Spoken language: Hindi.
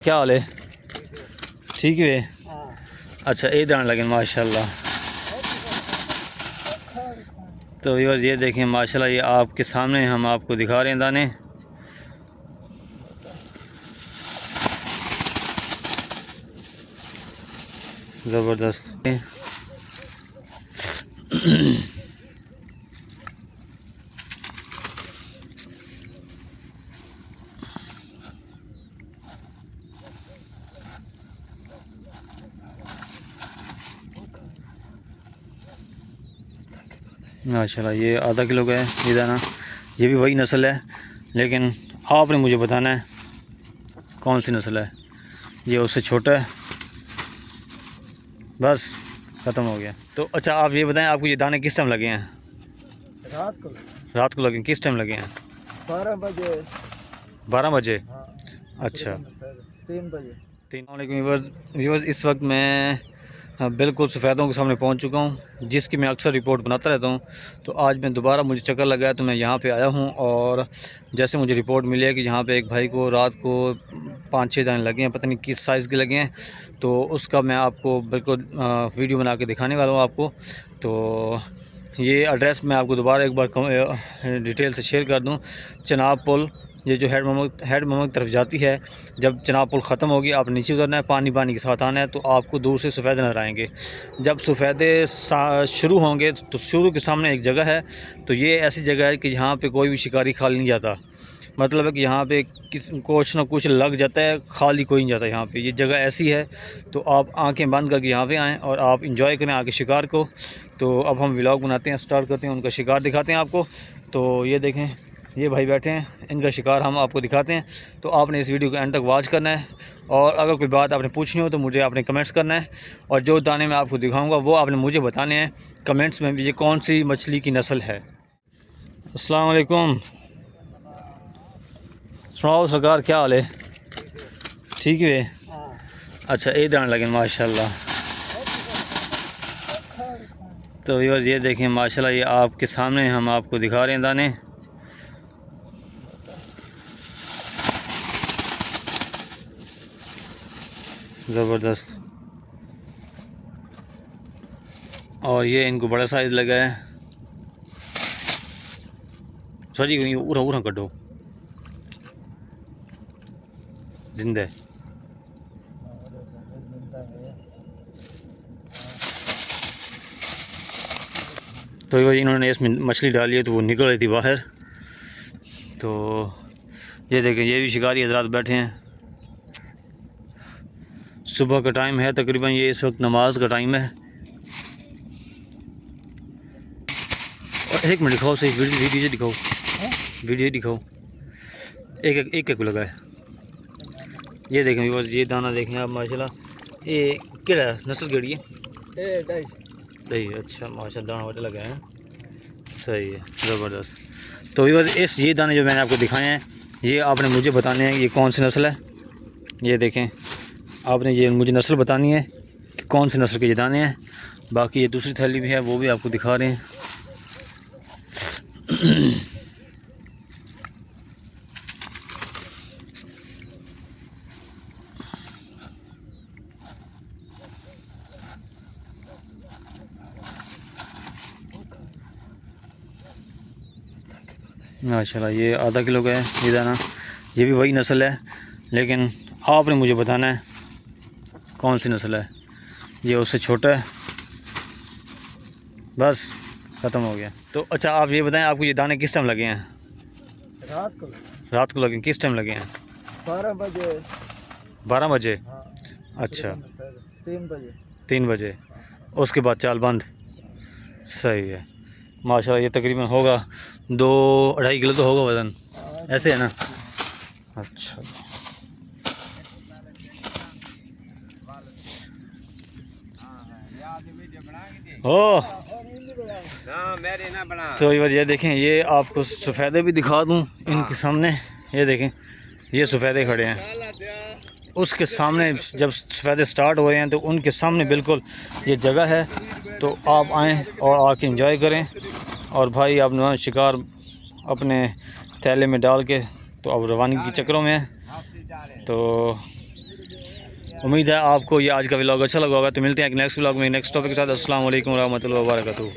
क्या हाल है? ठीक है। अच्छा ईद आने लगे माशाल्लाह। तो व्यूअर्स ये देखें माशाल्लाह, ये आपके सामने हम आपको दिखा रहे हैं दाने। ज़बरदस्त। माशाल्लाह ये आधा किलो का है ये दाना। ये भी वही नस्ल है, लेकिन आपने मुझे बताना है कौन सी नस्ल है। ये उससे छोटा है, बस ख़त्म हो गया। तो अच्छा आप ये बताएं, आपको ये दाने किस टाइम लगे हैं? रात को लगे। किस टाइम लगे हैं? 12 बजे। 12 बजे? हाँ, अच्छा 3 बजे। 3। व्यूअर्स इस वक्त मैं बिल्कुल सफ़ेदों के सामने पहुंच चुका हूं, जिसकी मैं अक्सर रिपोर्ट बनाता रहता हूं। तो आज मैं दोबारा मुझे चक्कर लगा है तो मैं यहां पे आया हूं, और जैसे मुझे रिपोर्ट मिली है कि यहां पे एक भाई को रात को 5-6 दाने लगे हैं, पता नहीं किस साइज़ के लगे हैं। तो उसका मैं आपको बिल्कुल वीडियो बना के दिखाने वाला हूँ आपको। तो ये एड्रेस मैं आपको दोबारा एक बार डिटेल से शेयर कर दूँ। चनाब पुल, ये जो हेड मोहम्मद की तरफ जाती है, जब चनाब पुल ख़त्म होगी आप नीचे उतरना है, पानी के साथ आना है, तो आपको दूर से सफ़ेदे नज़र आएंगे। जब सफ़ेदे शुरू होंगे तो शुरू के सामने एक जगह है। तो ये ऐसी जगह है कि यहाँ पे कोई भी शिकारी खाली नहीं जाता। मतलब है कि यहाँ पे कुछ ना कुछ लग जाता है, खाली कोई नहीं जाता यहाँ पे। ये जगह ऐसी है, तो आप आंखें बंद करके यहाँ पे आएँ और आप इंजॉय करें आके शिकार को। तो अब हम व्लॉग बनाते हैं, स्टार्ट करते हैं, उनका शिकार दिखाते हैं आपको। तो ये देखें, ये भाई बैठे हैं, इनका शिकार हम आपको दिखाते हैं। तो आपने इस वीडियो को एंड तक वॉच करना है, और अगर कोई बात आपने पूछनी हो तो मुझे आपने कमेंट्स करना है, और जो दाने मैं आपको दिखाऊंगा वो आपने मुझे बताने हैं कमेंट्स में भी, ये कौन सी मछली की नस्ल है। अस्सलाम वालेकुम। सुनाओ सरकार, क्या हाल है? ठीक है। अच्छा ईद आने लगे माशाल्लाह। तो व्यूअर्स ये देखें माशाल्लाह, ये आपके सामने हम आपको दिखा रहे हैं दाने। ज़बरदस्त। और ये इनको बड़ा साइज़ लगा है। सॉरी उरा उरा कटो जिंदा है। तो इन्होंने इसमें मछली डाली है तो वो निकल रही थी बाहर। तो ये देखें, ये भी शिकारी हजरात बैठे हैं। सुबह का टाइम है तकरीबन, ये इस वक्त नमाज का टाइम है। और एक मिनट दिखाओ, सही वीडियो दिखाओ, वीडियो दिखाओ। एक को लगा है। ये देखें बस, ये दाना देखें आप माशाल्लाह। ये केड़ा नस्ल केड़ी है? दही। अच्छा माशाल्लाह, दाना वाटे लगा है, सही है, ज़बरदस्त। तो बस ये दाने जो मैंने आपको दिखाए हैं, ये आपने मुझे बताने हैं कि ये कौन सी नस्ल है। ये देखें, आपने ये मुझे नस्ल बतानी है कि कौन सी नस्ल के ये दाने हैं। बाकी ये दूसरी थैली भी है, वो भी आपको दिखा रहे हैं। माशाल्लाह ये आधा किलो का है ये दाना। ये भी वही नस्ल है, लेकिन आपने मुझे बताना है कौन सी नस्ल है। ये उससे छोटा है, बस ख़त्म हो गया। तो अच्छा आप ये बताएं, आपको ये दाने किस टाइम लगे हैं? रात को लगे। किस टाइम लगे हैं? 12 बजे। 12 बजे? हाँ, अच्छा 3 बजे। 3 बजे, उसके बाद चाल बंद। सही है माशाल्लाह। ये तकरीबन होगा 2-2.5 किलो तो होगा वज़न, ऐसे है ना? अच्छा ओ तो ये देखें, ये आपको सफ़ेदे भी दिखा दूं इनके सामने। ये देखें, ये सफ़ेदे खड़े हैं, उसके सामने जब सफ़ेदे स्टार्ट हो रहे हैं तो उनके सामने बिल्कुल ये जगह है। तो आप आएँ और आके एंजॉय करें। और भाई आप ना शिकार अपने थैले में डाल के तो अब रवानगी के चक्करों में है। तो उम्मीद है आपको ये आज का व्लॉग अच्छा लगा होगा। तो मिलते हैं एक नेक्स्ट व्लॉग में नेक्स्ट टॉपिक के साथ। अस्सलाम वालेकुम रहमतुल्लाहि व बरकातहू।